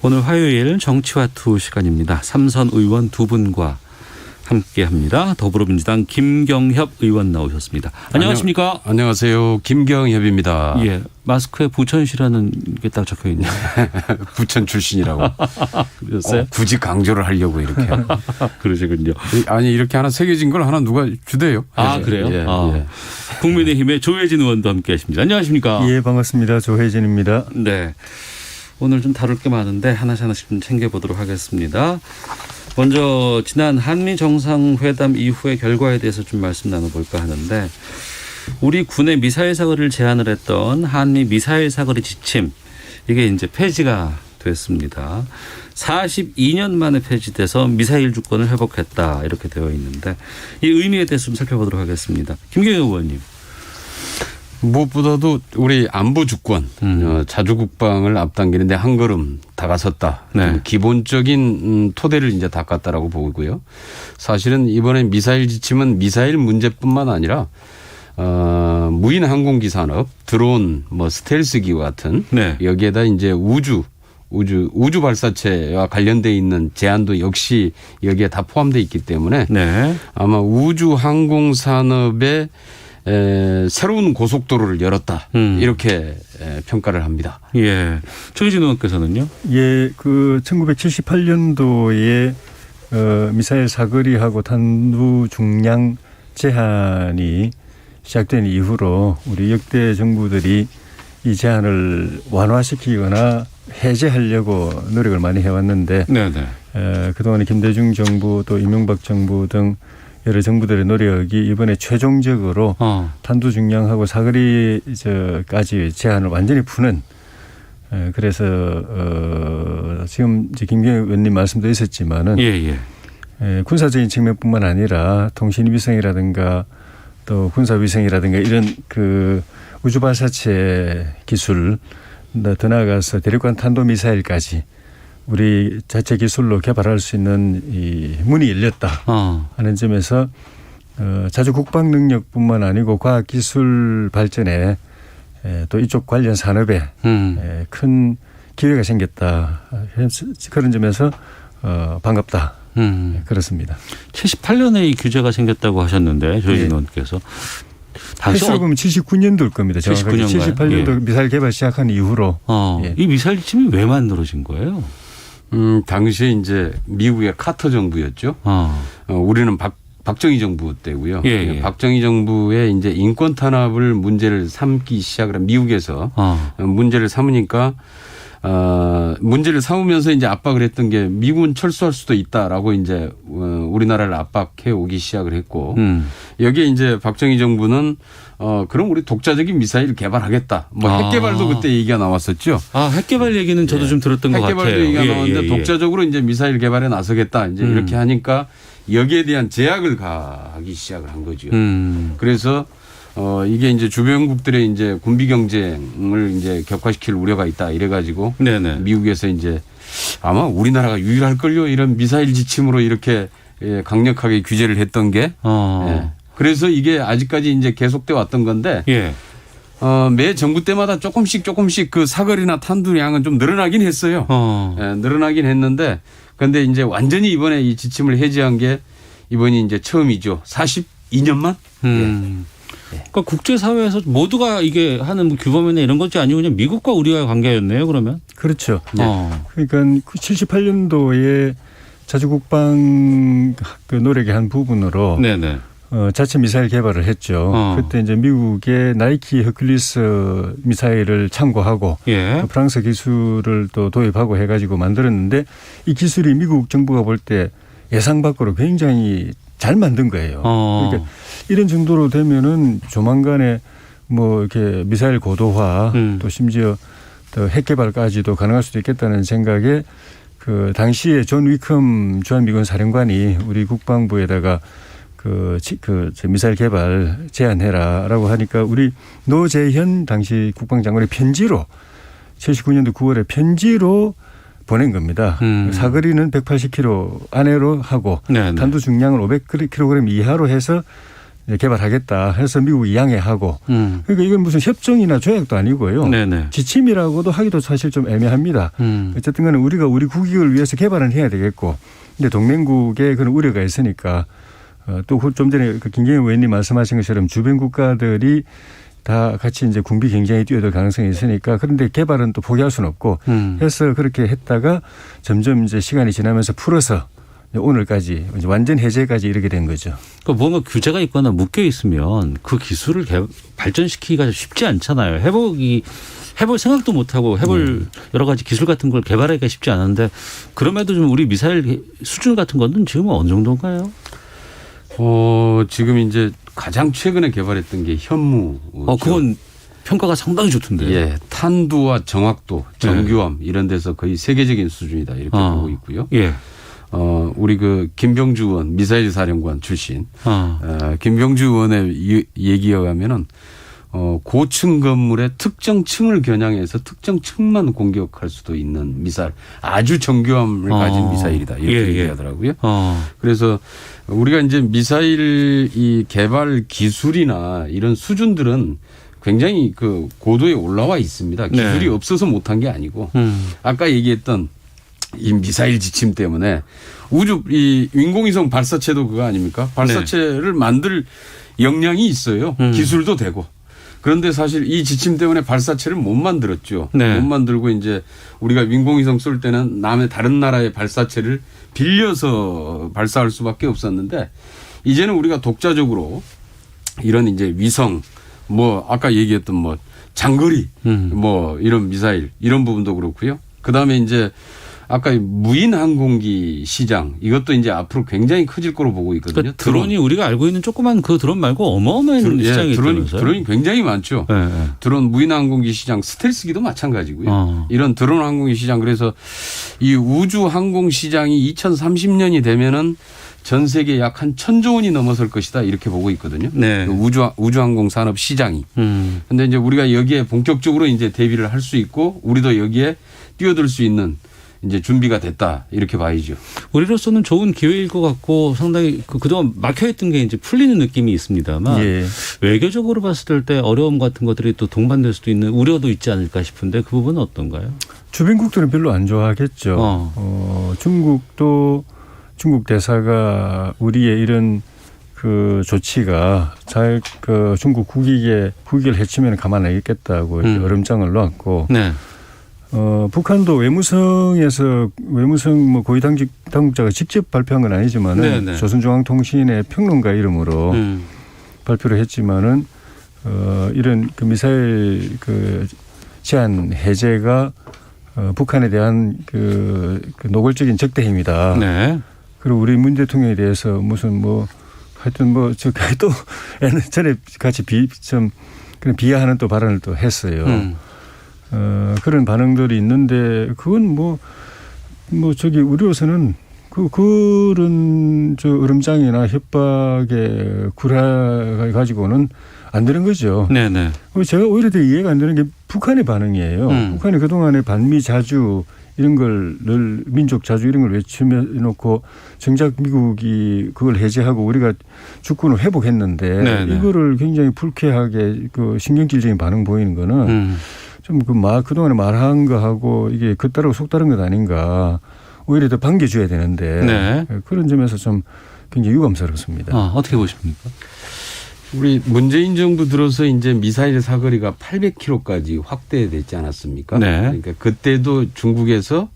오늘 화요일 정치화투 시간입니다. 삼선 의원 두 분과 함께합니다. 더불어민주당 김경협 의원 나오셨습니다. 안녕하십니까? 안녕하세요. 김경협입니다. 예, 마스크에 부천시라는 게 딱 적혀 있네요. 부천 출신이라고. 그랬어요? 굳이 강조를 하려고 이렇게. 그러시군요. 아니 이렇게 하나 새겨진 걸 하나 누가 주대요. 아 그래요? 예, 예. 국민의힘의 조혜진 의원도 함께하십니다. 안녕하십니까? 예, 반갑습니다. 조혜진입니다. 네. 오늘 좀 다룰 게 많은데 하나씩 좀 챙겨보도록 하겠습니다. 먼저 지난 한미 정상회담 이후의 결과에 대해서 좀 말씀 나눠볼까 하는데 우리 군의 미사일 사거리를 제한을 했던 한미 미사일 사거리 지침 이게 이제 폐지가 됐습니다. 42년 만에 폐지돼서 미사일 주권을 회복했다 이렇게 되어 있는데 이 의미에 대해서 좀 살펴보도록 하겠습니다. 김경영 의원님. 무엇보다도 우리 안보 주권, 자주국방을 앞당기는데 한 걸음 다가섰다. 네. 기본적인 토대를 이제 닦았다라고 보고요. 사실은 이번에 미사일 지침은 미사일 문제뿐만 아니라 무인 항공기 산업, 드론, 스텔스 기구 같은 네. 여기에다 이제 우주 발사체와 관련돼 있는 제한도 역시 여기에 다 포함되어 있기 때문에 네. 아마 우주 항공 산업에 새로운 고속도로를 열었다. 이렇게 평가를 합니다. 예. 조혜진 의원께서는요? 예, 그 1978년도에 미사일 사거리하고 탄두 중량 제한이 시작된 이후로 우리 역대 정부들이 이 제한을 완화시키거나 해제하려고 노력을 많이 해왔는데 네네. 그동안에 김대중 정부 또 이명박 정부 등 여러 정부들의 노력이 이번에 최종적으로 탄두 중량하고 사거리까지 제한을 완전히 푸는 그래서 지금 이제 김경영 의원님 말씀도 있었지만은 군사적인 측면뿐만 아니라 통신위성이라든가 또 군사위성이라든가 이런 그 우주 발사체 기술 더 나아가서 대륙간 탄도미사일까지 우리 자체 기술로 개발할 수 있는 이 문이 열렸다 하는 점에서 자주 국방 능력뿐만 아니고 과학 기술 발전에 또 이쪽 관련 산업에 큰 기회가 생겼다. 그런 점에서 반갑다. 그렇습니다. 78년에 이 규제가 생겼다고 하셨는데 조혜진 의원께서. 횟수로 보면 79년도일 겁니다. 78년도 예. 미사일 개발 시작한 이후로. 이 미사일 지침이 왜 만들어진 거예요? 당시에 이제 미국의 카터 정부였죠. 우리는 박정희 정부 때고요. 예. 박정희 정부의 이제 인권 탄압을 문제를 삼기 시작을 한 미국에서 문제를 삼으니까 문제를 삼으면서 이제 압박을 했던 게 미국은 철수할 수도 있다라고 이제 우리나라를 압박해 오기 시작을 했고 여기에 이제 박정희 정부는 그럼 우리 독자적인 미사일 개발하겠다. 핵 개발도 그때 얘기가 나왔었죠. 핵 개발 얘기는 저도 좀 들었던 것 같아요. 핵 개발도 얘기가 나왔는데 독자적으로 이제 미사일 개발에 나서겠다. 이제 이렇게 하니까 여기에 대한 제약을 가하기 시작을 한 거죠. 그래서 이게 이제 주변국들의 이제 군비 경쟁을 이제 격화시킬 우려가 있다. 이래가지고 미국에서 이제 아마 우리나라가 유일할 걸요. 이런 미사일 지침으로 이렇게 강력하게 규제를 했던 게. 그래서 이게 아직까지 이제 계속돼 왔던 건데. 매 정부 때마다 조금씩 그 사거리나 탄두량은 좀 늘어나긴 했어요. 늘어나긴 했는데, 근데 이제 완전히 이번에 이 지침을 해제한 게 이번이 이제 처음이죠. 42년만. 그러니까 국제사회에서 모두가 이게 하는 규범이나 이런 것이 아니고 그냥 미국과 우리와의 관계였네요, 그러면? 그렇죠. 그러니까 78년도에 자주국방 그 노력의 한 부분으로 자체 미사일 개발을 했죠. 그때 이제 미국의 나이키 허큘리스 미사일을 참고하고 또 프랑스 기술을 또 도입하고 해가지고 만들었는데 이 기술이 미국 정부가 볼 때 예상 밖으로 굉장히 잘 만든 거예요. 그러니까 이런 정도로 되면은 조만간에 이렇게 미사일 고도화 또 심지어 또 핵 개발까지도 가능할 수도 있겠다는 생각에 그 당시에 존 위컴 주한미군 사령관이 우리 국방부에다가 미사일 개발 제한해라라고 하니까 우리 노재현 당시 국방장관의 편지로 79년도 9월에 편지로 보낸 겁니다. 사거리는 180km 안으로 하고 탄두 중량을 500kg 이하로 해서 개발하겠다 해서 미국이 양해하고 그러니까 이건 무슨 협정이나 조약도 아니고요. 네네. 지침이라고도 하기도 사실 좀 애매합니다. 어쨌든 간에 우리가 우리 국익을 위해서 개발은 해야 되겠고 근데 동맹국에 그런 우려가 있으니까 또 좀 전에 김경영 의원님 말씀하신 것처럼 주변 국가들이 다 같이 이제 군비 경쟁에 뛰어들 가능성이 있으니까 그런데 개발은 또 포기할 수는 없고 해서 그렇게 했다가 점점 이제 시간이 지나면서 풀어서 오늘까지 이제 완전 해제까지 이르게 된 거죠. 그러니까 뭔가 규제가 있거나 묶여 있으면 그 기술을 발전시키기가 쉽지 않잖아요. 해볼 생각도 못 하고 해볼 여러 가지 기술 같은 걸 개발하기가 쉽지 않은데 그럼에도 좀 우리 미사일 수준 같은 건 지금 어느 정도인가요? 지금 이제 가장 최근에 개발했던 게 현무. 그건 평가가 상당히 좋던데요. 예, 탄두와 정확도, 정교함 이런 데서 거의 세계적인 수준이다 이렇게 보고 있고요. 예. 우리 김병주 의원 미사일 사령관 출신 김병주 의원의 얘기에 의하면은 고층 건물의 특정 층을 겨냥해서 특정 층만 공격할 수도 있는 미사일 아주 정교함을 가진 미사일이다 이렇게 얘기하더라고요. 그래서 우리가 이제 미사일 이 개발 기술이나 이런 수준들은 굉장히 고도에 올라와 있습니다. 기술이 없어서 못한 게 아니고 아까 얘기했던 이 미사일 지침 때문에 이 인공위성 발사체도 그거 아닙니까? 발사체를 만들 역량이 있어요. 기술도 되고. 그런데 사실 이 지침 때문에 발사체를 못 만들었죠. 못 만들고 이제 우리가 인공위성 쏠 때는 다른 나라의 발사체를 빌려서 발사할 수밖에 없었는데 이제는 우리가 독자적으로 이런 이제 위성 아까 얘기했던 장거리 이런 미사일 이런 부분도 그렇고요. 그다음에 이제 아까 무인 항공기 시장 이것도 이제 앞으로 굉장히 커질 거로 보고 있거든요. 그러니까 드론이 우리가 알고 있는 조그만 그 드론 말고 어마어마한 시장이 있다면서요? 드론이 굉장히 많죠. 드론 무인 항공기 시장 스텔스기도 마찬가지고요. 이런 드론 항공기 시장 그래서 이 우주 항공 시장이 2030년이 되면은 전 세계 약 한 1,000조 원이 넘어설 것이다 이렇게 보고 있거든요. 네. 우주 항공 산업 시장이. 그런데 이제 우리가 여기에 본격적으로 이제 대비를 할 수 있고 우리도 여기에 뛰어들 수 있는 이제 준비가 됐다 이렇게 봐야죠. 우리로서는 좋은 기회일 것 같고 상당히 그동안 막혀있던 게 이제 풀리는 느낌이 있습니다만 외교적으로 봤을 때 어려움 같은 것들이 또 동반될 수도 있는 우려도 있지 않을까 싶은데 그 부분은 어떤가요? 주변국들은 별로 안 좋아하겠죠. 중국 대사가 우리의 이런 조치가 중국 국익을 해치면 가만 안 있겠다고 얼음장을 놓았고. 네. 북한도 외무성 고위 당국자가 직접 발표한 건 아니지만은 조선중앙통신의 평론가 이름으로 발표를 했지만은 이런 미사일 제한 해제가 북한에 대한 노골적인 적대 행위다. 네. 그리고 우리 문 대통령에 대해서 하여튼 또 전에 같이 그런 비하하는 또 발언을 또 했어요. 그런 반응들이 있는데 그건 우리로서는 그런 얼음장이나 협박에 굴해 가지고는 안 되는 거죠. 네네. 제가 오히려 더 이해가 안 되는 게 북한의 반응이에요. 북한이 그동안에 반미 자주 이런 걸 늘 민족 자주 이런 걸 외치놓고 정작 미국이 그걸 해제하고 우리가 주권을 회복했는데 네네. 이거를 굉장히 불쾌하게 신경질적인 반응 보이는 거는 좀 그동안에 말한 거하고 이게 그따르고 속다른 것 아닌가. 오히려 더 반겨줘야 되는데 그런 점에서 좀 굉장히 유감스럽습니다. 어떻게 보십니까? 우리 문재인 정부 들어서 이제 미사일 사거리가 800km까지 확대됐지 않았습니까? 네. 그러니까 그때도 중국에서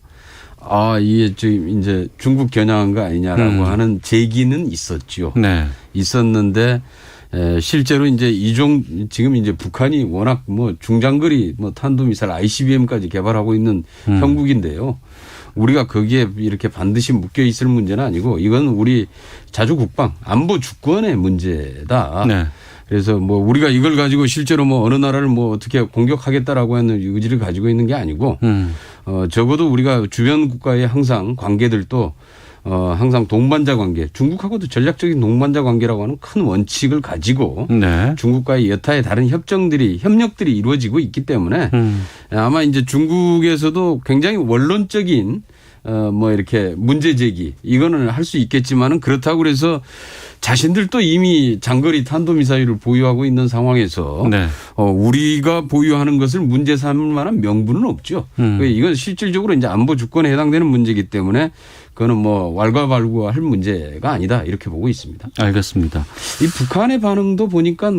이게 지금 이제 중국 겨냥한 거 아니냐라고 하는 제기는 있었죠. 네. 있었는데 실제로 이제 지금 이제 북한이 워낙 중장거리 탄도미사일 ICBM까지 개발하고 있는 형국인데요. 우리가 거기에 이렇게 반드시 묶여 있을 문제는 아니고 이건 우리 자주국방 안보 주권의 문제다. 네. 그래서 우리가 이걸 가지고 실제로 어느 나라를 어떻게 공격하겠다라고 하는 의지를 가지고 있는 게 아니고 적어도 우리가 주변 국가의 항상 관계들도 항상 동반자 관계, 중국하고도 전략적인 동반자 관계라고 하는 큰 원칙을 가지고 네. 중국과의 여타의 다른 협력들이 이루어지고 있기 때문에 아마 이제 중국에서도 굉장히 원론적인 이렇게 문제 제기 이거는 할 수 있겠지만은 그렇다고 그래서 자신들도 이미 장거리 탄도미사일을 보유하고 있는 상황에서 네. 우리가 보유하는 것을 문제 삼을 만한 명분은 없죠. 이건 실질적으로 이제 안보 주권에 해당되는 문제이기 때문에 그거는 왈가왈부할 문제가 아니다 이렇게 보고 있습니다. 알겠습니다. 이 북한의 반응도 보니까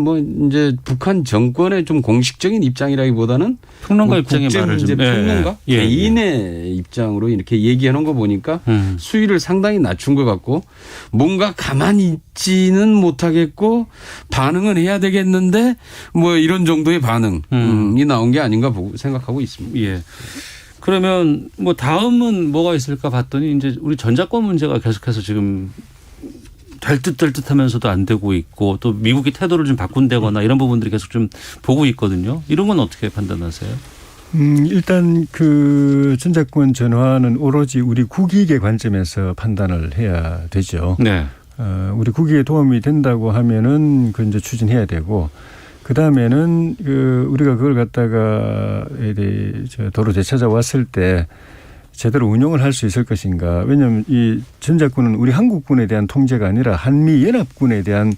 이제 북한 정권의 좀 공식적인 입장이라기보다는 평론가 입장의 말을 좀 평론가 개인의 입장으로 이렇게 얘기해 놓은 거 보니까 수위를 상당히 낮춘 것 같고 뭔가 가만히 있지는 못하겠고 반응은 해야 되겠는데 이런 정도의 반응이 나온 게 아닌가 생각하고 있습니다. 예. 그러면 다음은 뭐가 있을까 봤더니 이제 우리 전자권 문제가 계속해서 지금 될 듯 하면서도 안 되고 있고 또 미국이 태도를 좀 바꾼다거나 이런 부분들이 계속 좀 보고 있거든요. 이런 건 어떻게 판단하세요? 일단 그 전자권 전환은 오로지 우리 국익의 관점에서 판단을 해야 되죠. 네. 우리 국익에 도움이 된다고 하면은 그 이제 추진해야 되고 그 다음에는 우리가 그걸 갖다가 도로 되찾아왔을 때 제대로 운용을 할 수 있을 것인가. 왜냐하면 이 전자권은 우리 한국군에 대한 통제가 아니라 한미연합군에 대한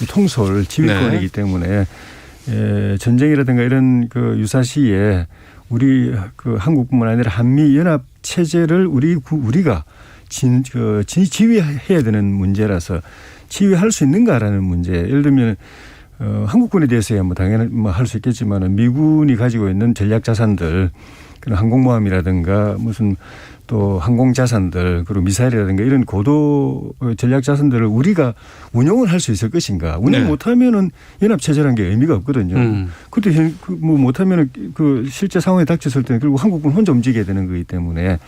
통솔 지휘권이기 때문에 전쟁이라든가 이런 그 유사시에 우리 그 한국뿐만 아니라 한미연합 체제를 우리가 지휘해야 되는 문제라서 지휘할 수 있는가라는 문제. 예를 들면 한국군에 대해서야 당연히 할 수 있겠지만은 미군이 가지고 있는 전략 자산들, 그런 항공모함이라든가 무슨 또 항공 자산들 그리고 미사일이라든가 이런 고도 전략 자산들을 우리가 운용을 할 수 있을 것인가? 운용 못하면은 연합 체제라는 게 의미가 없거든요. 그때 못하면은 그 실제 상황에 닥쳤을 때는 결국 한국군 혼자 움직여야 되는 거기 때문에.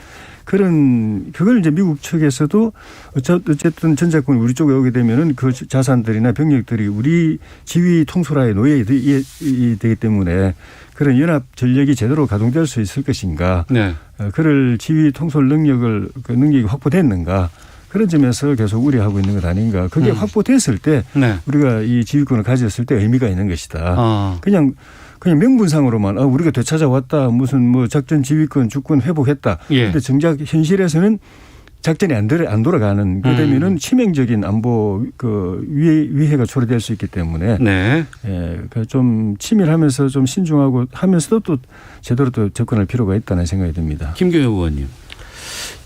그걸 이제 미국 측에서도 어쨌든 전자권이 우리 쪽에 오게 되면은 그 자산들이나 병력들이 우리 지휘 통솔하에 놓여야 되기 때문에 그런 연합 전력이 제대로 가동될 수 있을 것인가. 네. 그를 지휘 통솔 능력이 확보됐는가. 그런 점에서 계속 우려하고 있는 것 아닌가. 그게 확보됐을 때 네. 우리가 이 지휘권을 가졌을 때 의미가 있는 것이다. 그냥 명분상으로만 우리가 되찾아왔다. 무슨 작전 지휘권 주권 회복했다. 그런데 정작 현실에서는 작전이 안 돌아가는 그러면은 치명적인 안보 위해가 초래될 수 있기 때문에 네. 좀 치밀하면서 좀 신중하고 하면서도 또 제대로 또 접근할 필요가 있다는 생각이 듭니다. 김교호 의원님.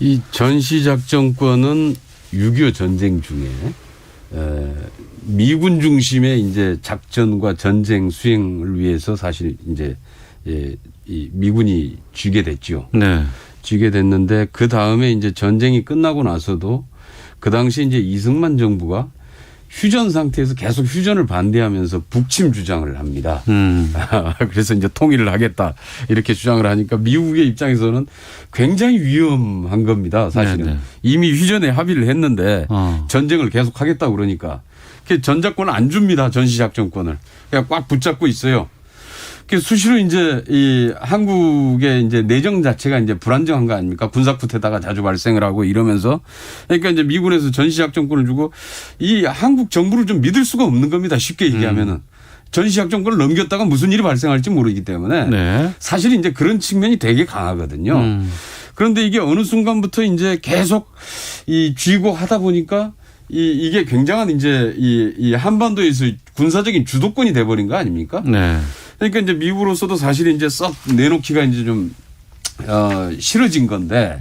이 전시작전권은 6.25 전쟁 중에 미군 중심의 이제 작전과 전쟁 수행을 위해서 사실 이제 이 미군이 쥐게 됐죠. 네. 쥐게 됐는데 그 다음에 이제 전쟁이 끝나고 나서도 그 당시 이제 이승만 정부가 휴전 상태에서 계속 휴전을 반대하면서 북침 주장을 합니다. 그래서 이제 통일을 하겠다 이렇게 주장을 하니까 미국의 입장에서는 굉장히 위험한 겁니다. 사실은 네네. 이미 휴전에 합의를 했는데 전쟁을 계속 하겠다고 그러니까 전자권을 안 줍니다. 전시작전권을 그냥 꽉 붙잡고 있어요. 수시로 이제 이 한국의 이제 내정 자체가 이제 불안정한 거 아닙니까? 군사쿠데타가 자주 발생을 하고 이러면서 그러니까 이제 미군에서 전시작전권을 주고 이 한국 정부를 좀 믿을 수가 없는 겁니다. 쉽게 얘기하면은. 전시작전권을 넘겼다가 무슨 일이 발생할지 모르기 때문에 네. 사실 이제 그런 측면이 되게 강하거든요. 그런데 이게 어느 순간부터 이제 계속 이 쥐고 하다 보니까 이게 굉장한 이제 이 한반도에서 군사적인 주도권이 돼버린 거 아닙니까? 네. 그러니까 이제 미국으로서도 사실 이제 썩 내놓기가 이제 좀 싫어진 건데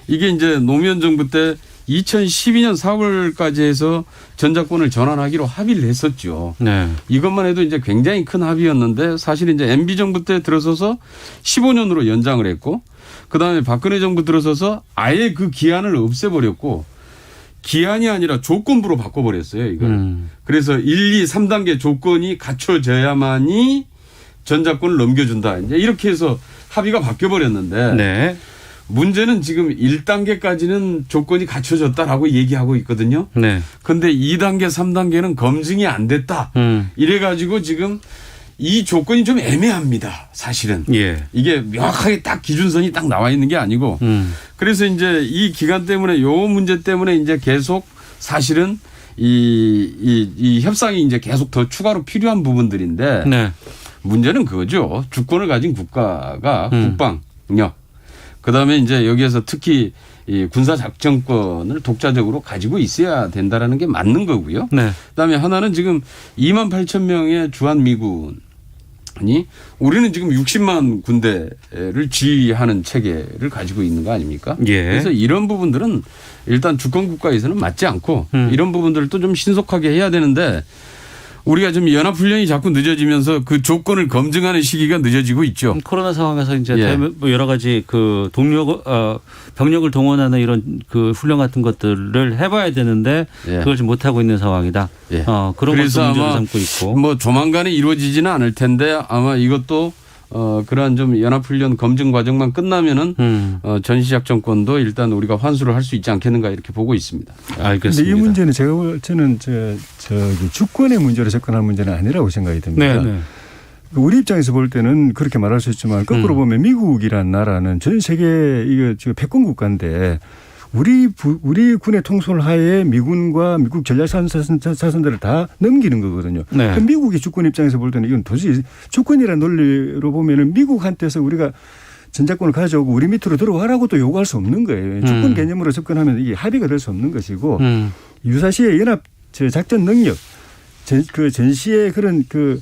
이게 이제 노무현 정부 때 2012년 4월까지 해서 전자권을 전환하기로 합의를 했었죠. 네. 이것만 해도 이제 굉장히 큰 합의였는데 사실 이제 MB 정부 때 들어서서 15년으로 연장을 했고 그다음에 박근혜 정부 들어서서 아예 그 기한을 없애버렸고 기한이 아니라 조건부로 바꿔버렸어요. 이걸. 그래서 1, 2, 3단계 조건이 갖춰져야만이 전자권을 넘겨준다. 이제 이렇게 해서 합의가 바뀌어버렸는데 네. 문제는 지금 1단계까지는 조건이 갖춰졌다라고 얘기하고 있거든요. 그런데 네. 2단계, 3단계는 검증이 안 됐다. 이래가지고 지금 이 조건이 좀 애매합니다. 사실은. 예. 이게 명확하게 딱 기준선이 딱 나와 있는 게 아니고 그래서 이제 이 기간 때문에 요 문제 때문에 이제 계속 사실은 이 협상이 이제 계속 더 추가로 필요한 부분들인데 네. 문제는 그거죠. 주권을 가진 국가가 국방력 그다음에 이제 여기에서 특히 이 군사작전권을 독자적으로 가지고 있어야 된다라는 게 맞는 거고요. 네. 그다음에 하나는 지금 2만 8천 명의 주한미군이 우리는 지금 60만 군대를 지휘하는 체계를 가지고 있는 거 아닙니까? 예. 그래서 이런 부분들은 일단 주권 국가에서는 맞지 않고 이런 부분들도 좀 신속하게 해야 되는데 우리가 지금 연합훈련이 자꾸 늦어지면서 그 조건을 검증하는 시기가 늦어지고 있죠. 코로나 상황에서 이제 예. 뭐 여러 가지 그 병력을 동원하는 이런 그 훈련 같은 것들을 해봐야 되는데 예. 그걸 지금 못하고 있는 상황이다. 예. 그런 것도 그래서 문제로 아마 삼고 있고. 뭐 조만간에 이루어지지는 않을 텐데 아마 이것도 그러한 좀 연합훈련 검증 과정만 끝나면은 전시작전권도 일단 우리가 환수를 할 수 있지 않겠는가 이렇게 보고 있습니다. 알겠습니다. 근데 이 문제는 저는 저기 주권의 문제로 접근할 문제는 아니라고 생각이 듭니다. 네. 우리 입장에서 볼 때는 그렇게 말할 수 있지만 거꾸로 보면 미국이란 나라는 전 세계 이거 지금 패권 국가인데 우리 군의 통솔 하에 미군과 미국 전략자산들을 다 넘기는 거거든요. 네. 미국의 주권 입장에서 볼 때는 이건 도저히 주권이라는 논리로 보면은 미국한테서 우리가 전자권을 가져오고 우리 밑으로 들어와라고 또 요구할 수 없는 거예요. 주권 개념으로 접근하면 이게 합의가 될 수 없는 것이고 유사시의 연합 작전 능력, 그 전시의 그런 그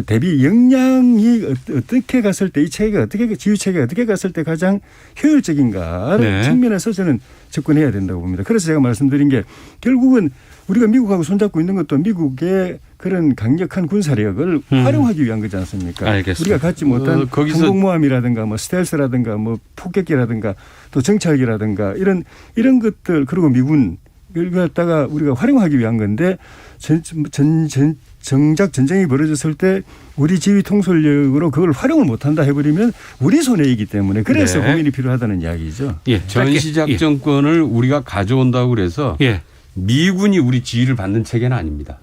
대비 역량이 어떻게 갔을 때 이 체계가 어떻게 지휘 체계가 어떻게 갔을 때 가장 효율적인가 네. 측면에서 저는 접근해야 된다고 봅니다. 그래서 제가 말씀드린 게 결국은 우리가 미국하고 손잡고 있는 것도 미국의 그런 강력한 군사력을 활용하기 위한 거지 않습니까? 알겠습니다. 우리가 갖지 못한 거기서 항공모함이라든가 뭐 스텔스라든가 뭐 폭격기라든가 또 정찰기라든가 이런 것들 그리고 미군 이걸 갖다가 우리가 활용하기 위한 건데 정작 전쟁이 벌어졌을 때 우리 지휘 통솔력으로 그걸 활용을 못한다 해버리면 우리 손해이기 때문에 그래서 네. 고민이 필요하다는 이야기죠. 예. 전시작전권을 우리가 가져온다고 그래서 예. 미군이 우리 지휘를 받는 체계는 아닙니다.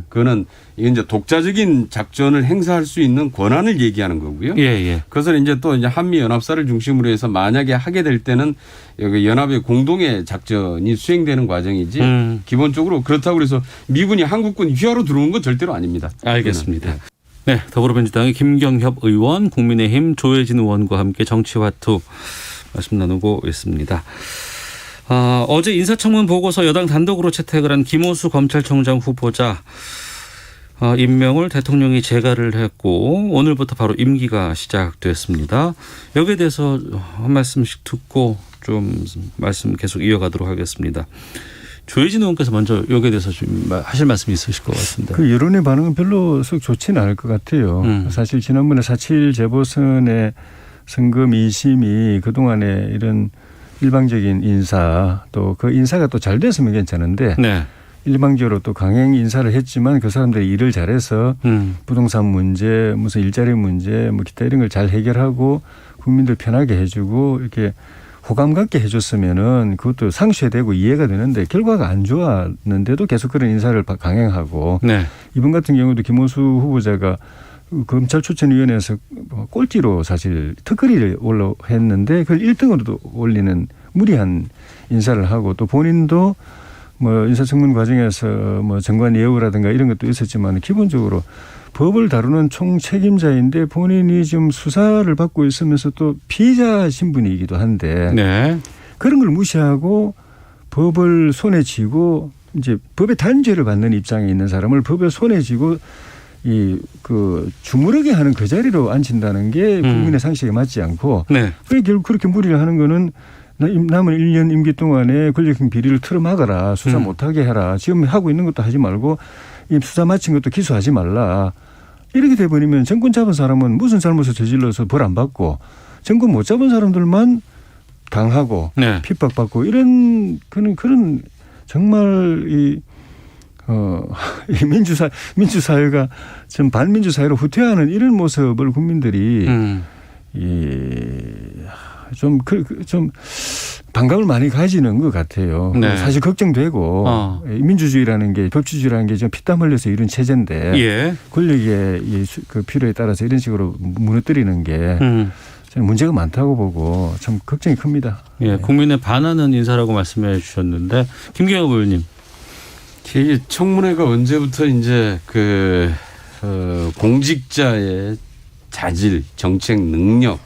그거는 이제 독자적인 작전을 행사할 수 있는 권한을 얘기하는 거고요. 예. 그것을 이제 또 이제 한미 연합사를 중심으로 해서 만약에 하게 될 때는 여기 연합의 공동의 작전이 수행되는 과정이지 기본적으로 그렇다고 해서 미군이 한국군 휘하로 들어오는 건 절대로 아닙니다. 알겠습니다. 네, 더불어민주당의 김경협 의원, 국민의힘 조혜진 의원과 함께 정치화투 말씀 나누고 있습니다. 어제 인사청문 보고서 여당 단독으로 채택을 한 김호수 검찰총장 후보자 임명을 대통령이 재가를 했고 오늘부터 바로 임기가 시작됐습니다. 여기에 대해서 한 말씀씩 듣고 좀 말씀 계속 이어가도록 하겠습니다. 조혜진 의원께서 먼저 여기에 대해서 좀 하실 말씀이 있으실 것 같은데. 그 여론의 반응은 별로 썩 좋지는 않을 것 같아요. 사실 지난번에 4.7 재보선의 선거 민심이 그동안에 이런 일방적인 인사 또 그 인사가 또 잘 됐으면 괜찮은데 네. 일방적으로 또 강행 인사를 했지만 그 사람들이 일을 잘해서 부동산 문제 무슨 일자리 문제 뭐 기타 이런 걸 잘 해결하고 국민들 편하게 해주고 이렇게 호감 갖게 해줬으면은 그것도 상쇄되고 이해가 되는데 결과가 안 좋았는데도 계속 그런 인사를 강행하고 네. 이번 같은 경우도 김호수 후보자가 검찰 추천위원회에서 꼴찌로 사실 특허리를 했는데 그걸 1등으로도 올리는 무리한 인사를 하고 또 본인도 뭐 인사청문 과정에서 뭐 정관 예우라든가 이런 것도 있었지만 기본적으로 법을 다루는 총책임자인데 본인이 지금 수사를 받고 있으면서 또 피의자 신분이기도 한데 네. 그런 걸 무시하고 법을 손에 쥐고 이제 법의 단죄를 받는 입장에 있는 사람을 법에 손에 쥐고 주무르게 하는 그 자리로 앉힌다는 게 국민의 상식에 맞지 않고 네. 결국 그렇게 무리를 하는 거는 남은 1년 임기 동안에 권력형 비리를 틀어막아라. 수사 못하게 해라. 지금 하고 있는 것도 하지 말고 이 수사 마친 것도 기소하지 말라. 이렇게 돼버리면 정권 잡은 사람은 무슨 잘못을 저질러서 벌 안 받고 정권 못 잡은 사람들만 강하고 네. 핍박받고 이런 그런 정말 이 민주사회가 좀 반민주 사회로 후퇴하는 이런 모습을 국민들이 좀 반감을 많이 가지는 것 같아요. 네. 사실 걱정되고 민주주의라는 게 법치주의라는 게 좀 피땀 흘려서 이런 체제인데 예. 권력의 그 필요에 따라서 이런 식으로 무너뜨리는 게 저는 문제가 많다고 보고 참 걱정이 큽니다. 예, 국민의 반하는 인사라고 말씀해 주셨는데 김경엽 의원님. 이게 청문회가 언제부터 이제 공직자의 자질, 정책 능력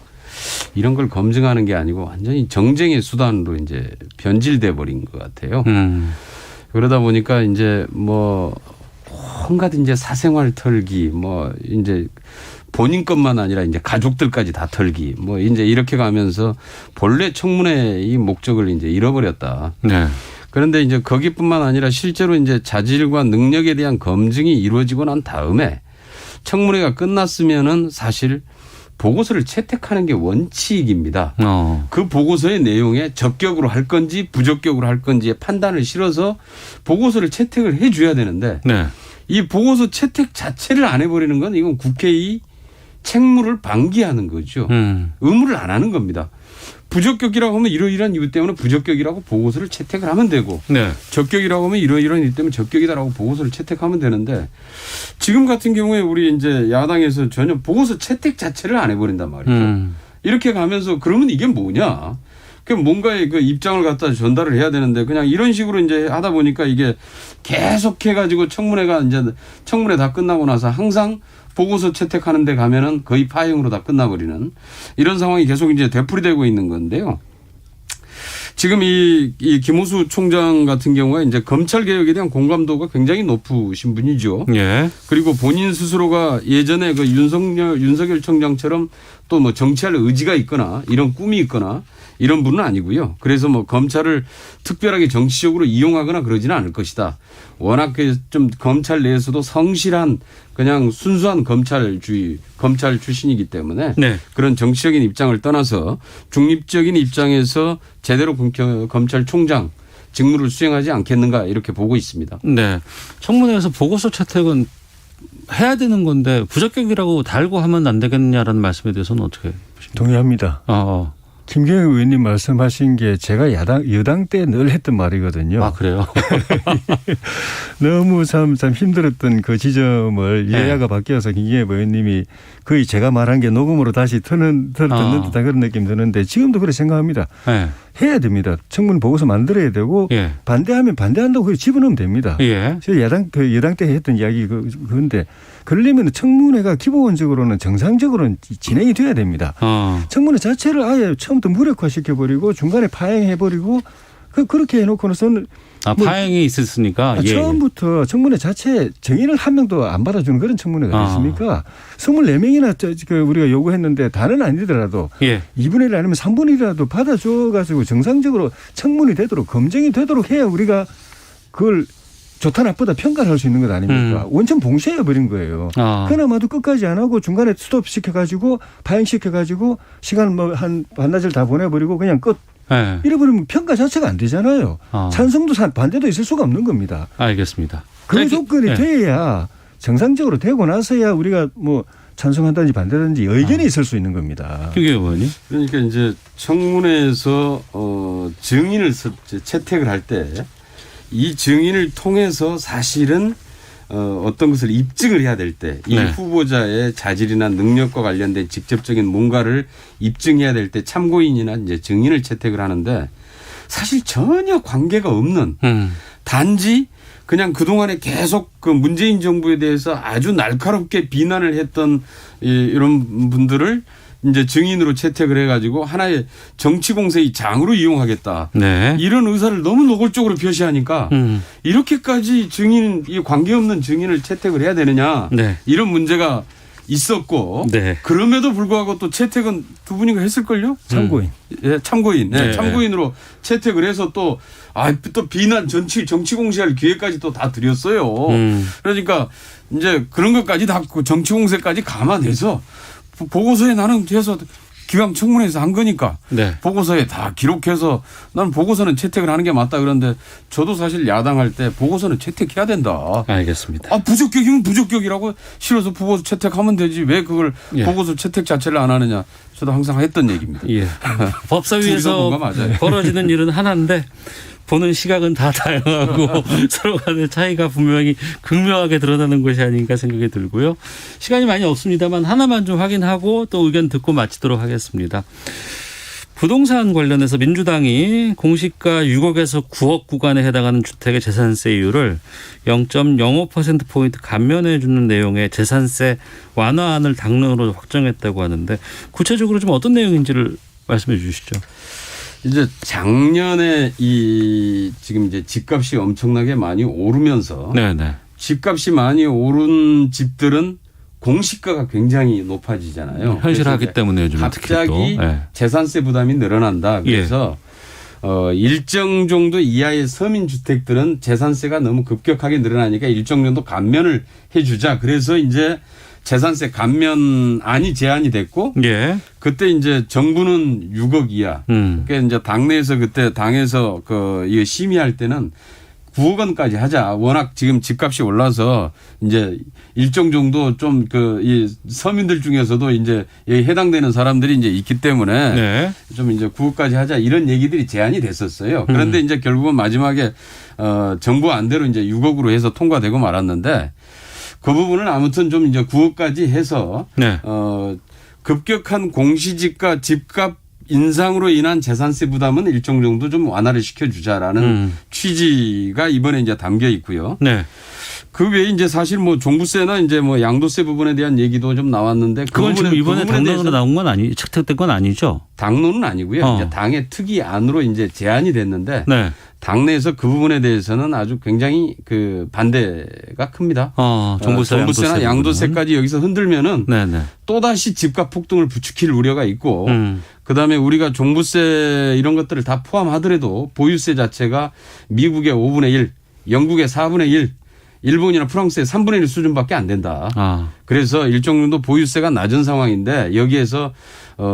이런 걸 검증하는 게 아니고 완전히 정쟁의 수단으로 이제 변질돼 버린 것 같아요. 그러다 보니까 이제 뭐 온갖 이제 사생활 털기 뭐 이제 본인 것만 아니라 이제 가족들까지 다 털기 뭐 이제 이렇게 가면서 본래 청문회의 목적을 이제 잃어버렸다. 네. 그런데 이제 거기뿐만 아니라 실제로 이제 자질과 능력에 대한 검증이 이루어지고 난 다음에 청문회가 끝났으면은 사실 보고서를 채택하는 게 원칙입니다. 그 보고서의 내용에 적격으로 할 건지 부적격으로 할 건지의 판단을 실어서 보고서를 채택을 해 줘야 되는데 네. 이 보고서 채택 자체를 안 해버리는 건 이건 국회의 책무를 방기하는 거죠. 의무를 안 하는 겁니다. 부적격이라고 하면 이러이러한 이유 때문에 부적격이라고 보고서를 채택을 하면 되고 네. 적격이라고 하면 이러이러한 이유 때문에 적격이다라고 보고서를 채택하면 되는데 지금 같은 경우에 우리 이제 야당에서 전혀 보고서 채택 자체를 안 해버린단 말이죠. 이렇게 가면서 그러면 이게 뭐냐. 그 뭔가의 그 입장을 갖다 전달을 해야 되는데 그냥 이런 식으로 이제 하다 보니까 이게 계속해 가지고 청문회가 이제 청문회 다 끝나고 나서 항상 보고서 채택하는 데 가면은 거의 파행으로 다 끝나버리는 이런 상황이 계속 이제 되풀이되고 있는 건데요. 지금 이 김호수 총장 같은 경우에 이제 검찰 개혁에 대한 공감도가 굉장히 높으신 분이죠. 예. 그리고 본인 스스로가 예전에 그 윤석열 총장처럼 또 뭐 정치할 의지가 있거나 이런 꿈이 있거나 이런 분은 아니고요. 그래서 뭐 검찰을 특별하게 정치적으로 이용하거나 그러지는 않을 것이다. 워낙 좀 검찰 내에서도 성실한 그냥 순수한 검찰 출신이기 때문에 네. 그런 정치적인 입장을 떠나서 중립적인 입장에서 제대로 검찰총장 직무를 수행하지 않겠는가 이렇게 보고 있습니다. 네. 청문회에서 보고서 채택은 해야 되는 건데 부적격이라고 달고 하면 안 되겠냐라는 말씀에 대해서는 어떻게 보십니까? 동의합니다. 김경엽 의원님 말씀하신 게 제가 여당 때 늘 했던 말이거든요. 아, 그래요? 너무 참 힘들었던 그 지점을 여야가 바뀌어서 김경엽 의원님이 거의 제가 말한 게 녹음으로 다시 듣는 듯한 그런 느낌 드는데 지금도 그렇게 생각합니다. 네. 해야 됩니다. 청문 보고서 만들어야 되고 예. 반대하면 반대한다고 그걸 집어넣으면 됩니다. 예. 제가 여당 때 했던 이야기 그런데 그러려면 청문회가 기본적으로는 정상적으로 진행이 돼야 됩니다. 청문회 자체를 아예 처음부터 무력화시켜버리고 중간에 파행해버리고 그렇게 해놓고는 파행이 있었으니까. 처음부터 청문회 자체 정인을 한 명도 안 받아주는 그런 청문회가 됐습니까? 24명이나 우리가 요구했는데 다는 아니더라도 2분의 1 아니면 3분의 1이라도 받아줘가지고 정상적으로 청문이 되도록 검증이 되도록 해야 우리가 그걸 좋다 나쁘다 평가를 할 수 있는 것 아닙니까? 완전 봉쇄해버린 거예요. 그나마도 끝까지 안 하고 중간에 스톱시켜가지고 파행시켜가지고 시간 뭐 한 반나절 다 보내버리고 그냥 끝. 네. 이래버리면 평가 자체가 안 되잖아요. 찬성도 반대도 있을 수가 없는 겁니다. 알겠습니다. 그런 조건이 돼야 정상적으로 되고 나서야 우리가 뭐 찬성한다든지 반대하든지 의견이 있을 수 있는 겁니다. 김경엽 의원님. 그러니까 이제 청문회에서 증인을 채택을 할 때 이 증인을 통해서 사실은 어떤 것을 입증을 해야 될 때 이 후보자의 자질이나 능력과 관련된 직접적인 뭔가를 입증해야 될 때 참고인이나 이제 증인을 채택을 하는데 사실 전혀 관계가 없는 단지 그냥 그동안에 계속 그 문재인 정부에 대해서 아주 날카롭게 비난을 했던 이런 분들을 이제 증인으로 채택을 해가지고 하나의 정치 공세의 장으로 이용하겠다. 네. 이런 의사를 너무 노골적으로 표시하니까 이렇게까지 이 관계없는 증인을 채택을 해야 되느냐. 네. 이런 문제가 있었고 그럼에도 불구하고 또 채택은 두 분이가 했을걸요? 참고인. 예, 참고인. 네. 참고인으로 채택을 해서 또 비난 정치 공세할 기회까지 또 다 드렸어요. 그러니까 이제 그런 것까지 다 정치 공세까지 감안해서 보고서에 나는 해서 기왕청문회에서 한 거니까 네. 보고서에 다 기록해서 난 보고서는 채택을 하는 게 맞다 그러는데 저도 사실 야당할 때 보고서는 채택해야 된다. 알겠습니다. 아, 부적격이면 부적격이라고 싫어서 보고서 채택하면 되지 왜 그걸 예. 보고서 채택 자체를 안 하느냐. 저도 항상 했던 얘기입니다. 예. 법사위에서 맞아요. 벌어지는 일은 하나인데 보는 시각은 다 다양하고 서로 간의 차이가 분명히 극명하게 드러나는 것이 아닌가 생각이 들고요. 시간이 많이 없습니다만 하나만 좀 확인하고 또 의견 듣고 마치도록 하겠습니다. 부동산 관련해서 민주당이 공시가 6억에서 9억 구간에 해당하는 주택의 재산세율을 0.05%포인트 감면해 주는 내용의 재산세 완화안을 당론으로 확정했다고 하는데 구체적으로 좀 어떤 내용인지를 말씀해 주시죠. 이제 작년에 지금 이제 집값이 엄청나게 많이 오르면서 네네. 집값이 많이 오른 집들은 공시가가 굉장히 높아지잖아요. 현실하기 때문에 요즘 갑자기 특히 또. 네. 재산세 부담이 늘어난다. 그래서 일정 정도 이하의 서민주택들은 재산세가 너무 급격하게 늘어나니까 일정 정도 감면을 해주자. 그래서 이제 재산세 감면안이 제안이 됐고 예. 그때 이제 정부는 6억 이하. 그러니까 이제 당내에서 그때 당에서 이거 심의할 때는 9억 원까지 하자. 워낙 지금 집값이 올라서 이제 일정 정도 좀 이 서민들 중에서도 이제 여기 해당되는 사람들이 이제 있기 때문에 네. 좀 이제 9억까지 하자 이런 얘기들이 제안이 됐었어요. 그런데 이제 결국은 마지막에 정부 안대로 이제 6억으로 해서 통과되고 말았는데 그 부분은 아무튼 좀 이제 9억까지 해서 네. 급격한 공시지가 집값 인상으로 인한 재산세 부담은 일정 정도 좀 완화를 시켜주자라는 취지가 이번에 이제 담겨 있고요. 네. 그 외에 이제 사실 뭐 종부세나 이제 뭐 양도세 부분에 대한 얘기도 좀 나왔는데 그건 지금 이번에 당론으로 나온 건 채택된 건 아니죠? 당론은 아니고요. 이제 당의 특위안으로 이제 제안이 됐는데 네. 당내에서 그 부분에 대해서는 아주 굉장히 반대가 큽니다. 종부세나 양도세까지 여기서 흔들면은 네네. 또다시 집값 폭등을 부추길 우려가 있고 그다음에 우리가 종부세 이런 것들을 다 포함하더라도 보유세 자체가 미국의 5분의 1, 영국의 4분의 1, 일본이나 프랑스의 3분의 1 수준밖에 안 된다. 그래서 일정 정도 보유세가 낮은 상황인데 여기에서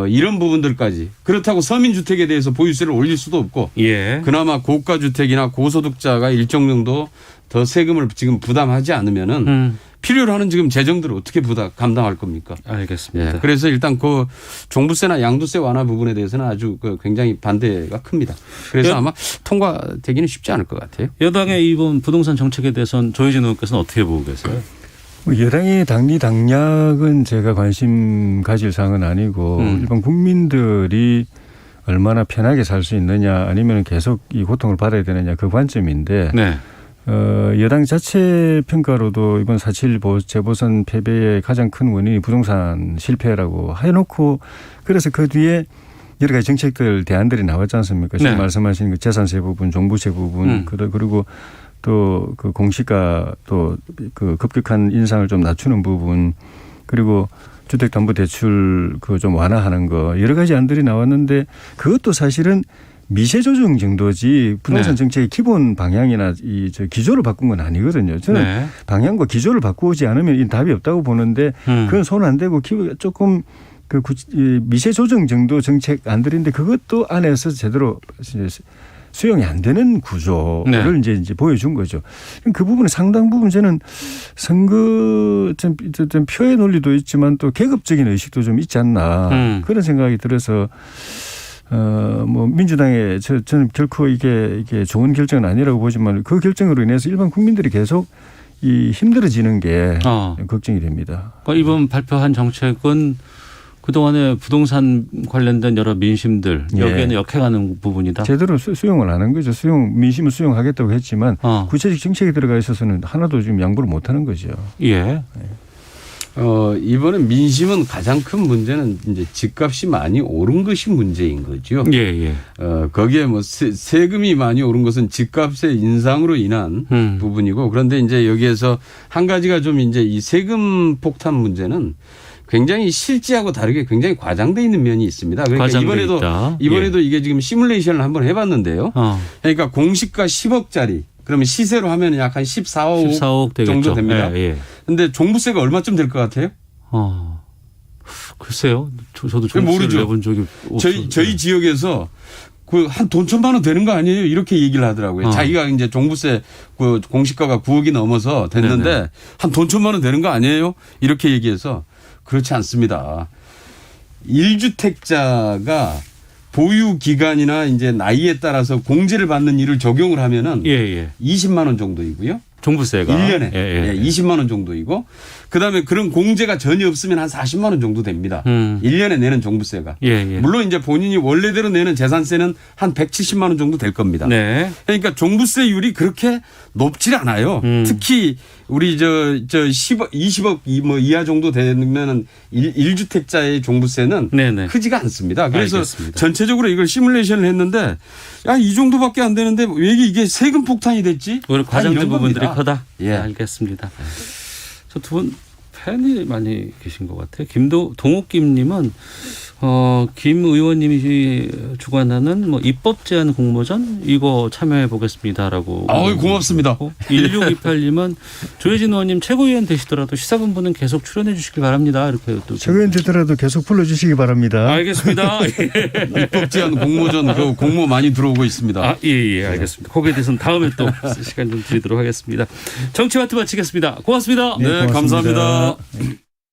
이런 부분들까지 그렇다고 서민주택에 대해서 보유세를 올릴 수도 없고 예. 그나마 고가주택이나 고소득자가 일정 정도 더 세금을 지금 부담하지 않으면은 필요로 하는 지금 재정들을 어떻게 감당할 겁니까? 알겠습니다. 예. 그래서 일단 그 종부세나 양도세 완화 부분에 대해서는 아주 굉장히 반대가 큽니다. 그래서 아마 통과되기는 쉽지 않을 것 같아요. 여당의 이번 부동산 정책에 대해서는 조혜진 의원께서는 어떻게 보고 계세요? 여당의 당리당략은 제가 관심 가질 사항은 아니고 일반 국민들이 얼마나 편하게 살 수 있느냐 아니면 계속 이 고통을 받아야 되느냐 그 관점인데 네. 여당 자체 평가로도 이번 4.7 재보선 패배의 가장 큰 원인이 부동산 실패라고 해놓고 그래서 그 뒤에 여러 가지 정책들 대안들이 나왔지 않습니까? 지금 말씀하신 그 재산세 부분, 종부세 부분 그리고 또 그 공시가 또 그 급격한 인상을 좀 낮추는 부분 그리고 주택담보대출 그거 좀 완화하는 거 여러 가지 안들이 나왔는데 그것도 사실은 미세 조정 정도지 부동산 정책의 기본 방향이나 기조를 바꾼 건 아니거든요. 저는 방향과 기조를 바꾸지 않으면 이 답이 없다고 보는데 그건 손 안 대고 조금 미세 조정 정도 정책 안들인데 그것도 안에서 제대로 수용이 안 되는 구조를 이제 보여준 거죠. 그 부분에 상당 부분 저는 선거 좀 표의 논리도 있지만 또 계급적인 의식도 좀 있지 않나 그런 생각이 들어서 뭐 민주당의 저는 결코 이게 좋은 결정은 아니라고 보지만 그 결정으로 인해서 일반 국민들이 계속 힘들어지는 게 걱정이 됩니다. 그러니까 이번 발표한 정책은 그동안에 부동산 관련된 여러 민심들 여기에는 역행하는 부분이다. 제대로 수용을 안 한 거죠. 민심을 수용하겠다고 했지만 구체적 정책에 들어가 있어서는 하나도 지금 양보를 못 하는 거죠. 예. 이번에 민심은 가장 큰 문제는 이제 집값이 많이 오른 것이 문제인 거죠. 예. 거기에 뭐 세금이 많이 오른 것은 집값의 인상으로 인한 부분이고 그런데 이제 여기에서 한 가지가 좀 이제 이 세금 폭탄 문제는 굉장히 실제하고 다르게 굉장히 과장돼 있는 면이 있습니다. 그러니까 이번에도 이게 지금 시뮬레이션을 한번 해봤는데요. 그러니까 공시가 10억짜리 그러면 시세로 하면 약 한 14억 정도 됩니다. 그런데 종부세가 얼마쯤 될 것 같아요? 글쎄요. 저도 종부세를 내본 적이 없어요. 저희 지역에서 그 한 돈 1,000만 원 되는 거 아니에요? 이렇게 얘기를 하더라고요. 자기가 이제 종부세 그 공시가가 9억이 넘어서 됐는데 네네. 한 돈 1,000만 원 되는 거 아니에요? 이렇게 얘기해서 그렇지 않습니다. 1주택자가 보유 기간이나 이제 나이에 따라서 공제를 받는 일을 적용을 하면은 20만 원 정도이고요. 종부세가 1년에 20만 원 정도이고 그다음에 그런 공제가 전혀 없으면 한 40만 원 정도 됩니다. 1년에 내는 종부세가. 물론 이제 본인이 원래대로 내는 재산세는 한 170만 원 정도 될 겁니다. 네. 그러니까 종부세율이 그렇게 높질 않아요. 특히 우리 저 10억, 20억 뭐 이하 정도 되면은 1주택자의 종부세는 네네. 크지가 않습니다. 그래서 알겠습니다. 전체적으로 이걸 시뮬레이션을 했는데 야, 이 정도밖에 안 되는데 왜 이게 세금 폭탄이 됐지? 오늘 과장된 부분들이 크다. 예, 알겠습니다. 저 두 분 팬이 많이 계신 것 같아요. 동욱김님은 김 의원님이 주관하는 뭐 입법 제한 공모전 이거 참여해 보겠습니다라고. 고맙습니다. 1628님은 조혜진 의원님 최고위원 되시더라도 시사본부는 계속 출연해 주시길 바랍니다. 이렇게 또 최고위원 되더라도 계속 불러주시기 바랍니다. 알겠습니다. 입법 제한 공모전 그 공모 많이 들어오고 있습니다. 예, 알겠습니다. 거기에 대해서는 다음에 또 시간 좀 드리도록 하겠습니다. 정치와트 마치겠습니다. 고맙습니다. 네, 감사합니다.